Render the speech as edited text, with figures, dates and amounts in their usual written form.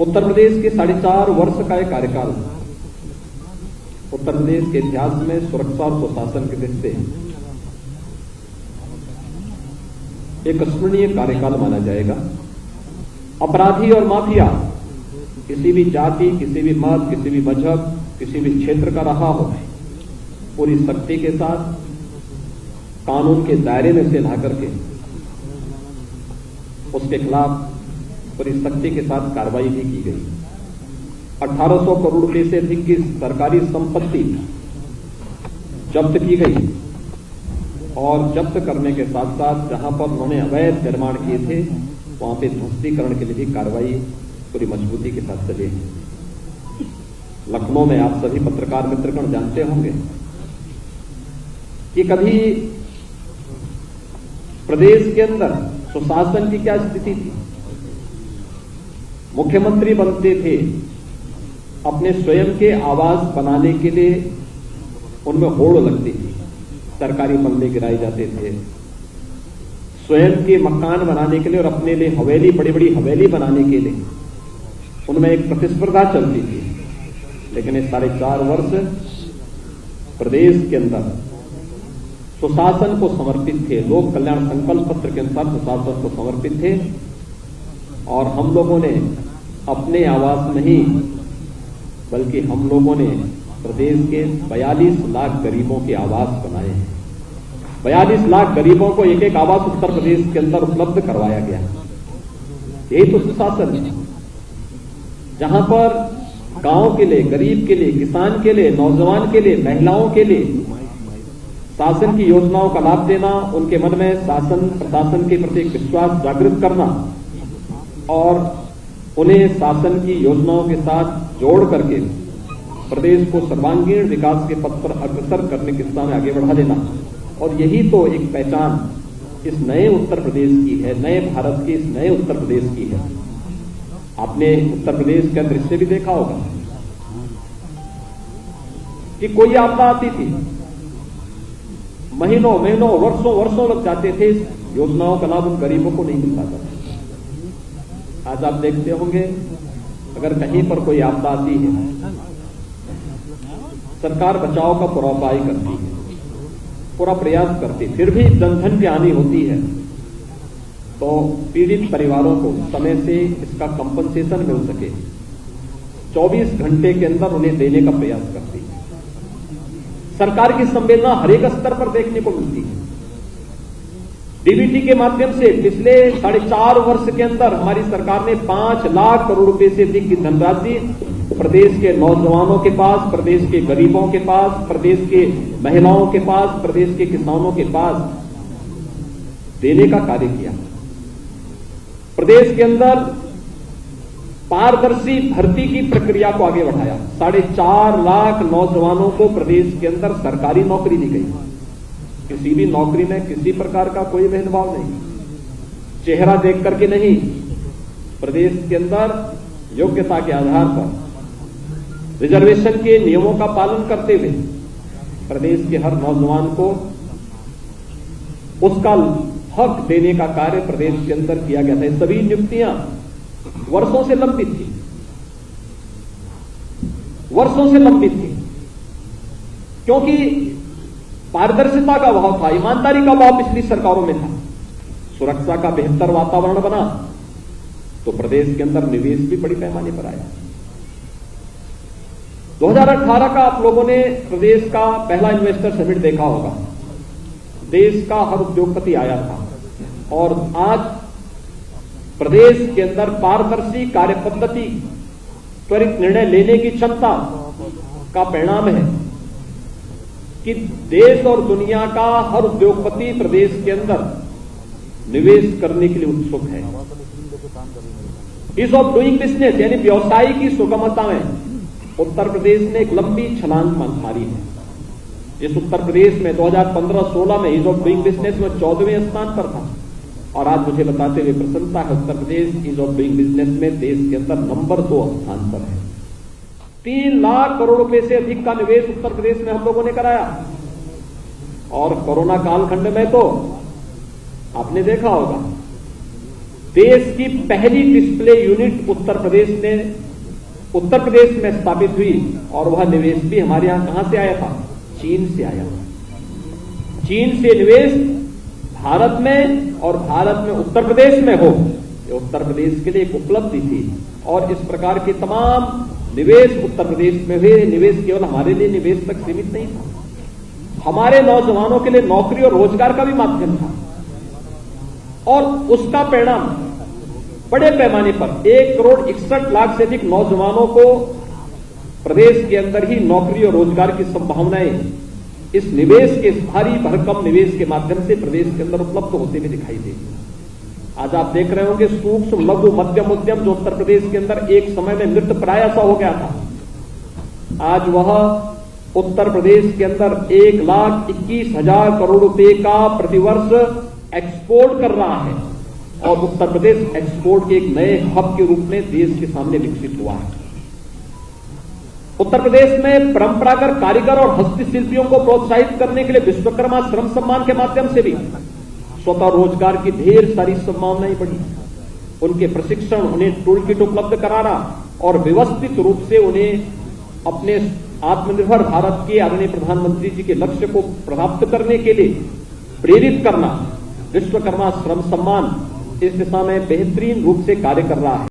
उत्तर प्रदेश के 4.5 वर्ष का एक कार्यकाल उत्तर प्रदेश के इतिहास में सुरक्षा और सुशासन के दृष्टि से एक स्मरणीय कार्यकाल माना जाएगा। अपराधी और माफिया किसी भी जाति, किसी भी मत, किसी भी मजहब, किसी भी क्षेत्र का रहा हो, पूरी सख्ती के साथ कानून के दायरे में से ला करके उसके खिलाफ पूरी सख्ती के साथ कार्रवाई भी की गई। 1800 करोड़ रुपए से अधिक की सरकारी संपत्ति जब्त की गई और जब्त करने के साथ साथ जहां पर उन्होंने अवैध निर्माण किए थे वहां पे ध्वस्तीकरण के लिए भी कार्रवाई पूरी मजबूती के साथ चली है। लखनऊ में आप सभी पत्रकार मित्रगण जानते होंगे कि कभी प्रदेश के अंदर सुशासन की क्या स्थिति थी। मुख्यमंत्री बनते थे, अपने स्वयं के आवास बनाने के लिए उनमें होड़ लगती थी, सरकारी बंगले गिराए जाते थे। स्वयं के मकान बनाने के लिए और अपने लिए हवेली, बड़ी बड़ी हवेली बनाने के लिए उनमें एक प्रतिस्पर्धा चलती थी। लेकिन ये 4.5 वर्ष प्रदेश के अंदर सुशासन को समर्पित थे, लोक कल्याण संकल्प पत्र के अनुसार सुशासन को समर्पित थे और हम लोगों ने अपने आवास नहीं बल्कि हम लोगों ने प्रदेश के 42 लाख गरीबों के आवास बनाए हैं। 42 लाख गरीबों को एक एक आवास उत्तर प्रदेश के अंदर उपलब्ध करवाया गया। यही तो सुशासन है, जहां पर गांव के लिए, गरीब के लिए, किसान के लिए, नौजवान के लिए, महिलाओं के लिए शासन की योजनाओं का लाभ देना, उनके मन में शासन प्रशासन के प्रति विश्वास जागृत करना और उन्हें शासन की योजनाओं के साथ जोड़ करके प्रदेश को सर्वांगीण विकास के पथ पर अग्रसर करने की दिशा में आगे बढ़ा देना। और यही तो एक पहचान इस नए उत्तर प्रदेश की है, नए भारत के इस नए उत्तर प्रदेश की है। आपने उत्तर प्रदेश का दृश्य भी देखा होगा कि कोई आपदा आती थी, महीनों महीनों वर्षों वर्षों लग जाते थे, योजनाओं का लाभ उन गरीबों को नहीं मिल पाता था। आज आप देखते होंगे अगर कहीं पर कोई आपदा आती है, सरकार बचाव का पूरा उपाय करती है, पूरा प्रयास करती, फिर भी जनधन की हानि होती है तो पीड़ित परिवारों को समय से इसका कंपनसेशन मिल सके 24 घंटे के अंदर उन्हें देने का प्रयास करती है। सरकार की संवेदना हर एक स्तर पर देखने को मिलती है। डीबीटी के माध्यम से पिछले 4.5 वर्ष के अंदर हमारी सरकार ने 5 लाख करोड़ रुपए से अधिक की धनराशि प्रदेश के नौजवानों के पास, प्रदेश के गरीबों के पास, प्रदेश के महिलाओं के पास, प्रदेश के किसानों के पास देने का कार्य किया। प्रदेश के अंदर पारदर्शी भर्ती की प्रक्रिया को आगे बढ़ाया। 4.5 लाख नौजवानों को प्रदेश के अंदर सरकारी नौकरी दी गई। किसी भी नौकरी में किसी प्रकार का कोई भेदभाव नहीं, चेहरा देख करके नहीं, प्रदेश के अंदर योग्यता के आधार पर रिजर्वेशन के नियमों का पालन करते हुए प्रदेश के हर नौजवान को उसका हक देने का कार्य प्रदेश के अंदर किया गया था। ये सभी नियुक्तियां वर्षों से लंबित थी, वर्षों से लंबित थी, क्योंकि पारदर्शिता का अभाव था, ईमानदारी का अभाव पिछली सरकारों में था। सुरक्षा का बेहतर वातावरण बना तो प्रदेश के अंदर निवेश भी बड़ी पैमाने पर आया। 2018 का आप लोगों ने प्रदेश का पहला इन्वेस्टर समिट देखा होगा। देश का हर उद्योगपति आया था और आज प्रदेश के अंदर पारदर्शी कार्य पद्धति, त्वरित निर्णय लेने की क्षमता का परिणाम है कि देश और दुनिया का हर उद्योगपति प्रदेश के अंदर निवेश करने के लिए उत्सुक है। ईज ऑफ डूइंग बिजनेस यानी व्यवसाय की सुगमता में उत्तर प्रदेश ने एक लंबी छलांग मारी है। इस उत्तर प्रदेश में 2015-16 में ईज ऑफ डूइंग बिजनेस में 14वें स्थान पर था और आज मुझे बताते हुए प्रसन्नता है, Uttar Pradesh ease of doing business में देश के अंदर नंबर 2 स्थान पर है। 3 लाख करोड़ रुपए से अधिक का निवेश उत्तर प्रदेश में हम लोगों ने कराया और कोरोना कालखंड में तो आपने देखा होगा देश की पहली डिस्प्ले यूनिट उत्तर प्रदेश में स्थापित हुई और वह निवेश भी हमारे यहां कहां से आया था? चीन से आया। चीन से निवेश भारत में और भारत में उत्तर प्रदेश में हो, ये उत्तर प्रदेश के लिए एक उपलब्धि थी। और इस प्रकार के तमाम निवेश उत्तर प्रदेश में हुए। निवेश केवल हमारे लिए निवेश तक सीमित नहीं था, हमारे नौजवानों के लिए नौकरी और रोजगार का भी माध्यम था। और उसका परिणाम बड़े पैमाने पर 1,61,00,000 से अधिक नौजवानों को प्रदेश के अंदर ही नौकरी और रोजगार की संभावनाएं इस निवेश के, भारी भरकम निवेश के माध्यम से प्रदेश के अंदर उपलब्ध होते हुए दिखाई देगी। आज आप देख रहे होंगे सूक्ष्म लघु मध्यम उद्यम जो उत्तर प्रदेश के अंदर एक समय में मृत प्राय सा हो गया था, आज वह उत्तर प्रदेश के अंदर 1,21,000 करोड़ रुपए का प्रतिवर्ष एक्सपोर्ट कर रहा है। और उत्तर प्रदेश एक्सपोर्ट के एक नए हब के रूप में देश के सामने विकसित हुआ है। उत्तर प्रदेश में परंपरागत कारीगर और हस्तशिल्पियों को प्रोत्साहित करने के लिए विश्वकर्मा श्रम सम्मान के माध्यम से भी स्वतः रोजगार की ढेर सारी संभावनाएं बढ़ी। उनके प्रशिक्षण, उन्हें टूल किट उपलब्ध कराना और व्यवस्थित रूप से उन्हें अपने आत्मनिर्भर भारत के आदरणीय प्रधानमंत्री जी के लक्ष्य को प्राप्त करने के लिए प्रेरित करना, विश्वकर्मा श्रम सम्मान इस दिशा में बेहतरीन रूप से कार्य कर रहा है।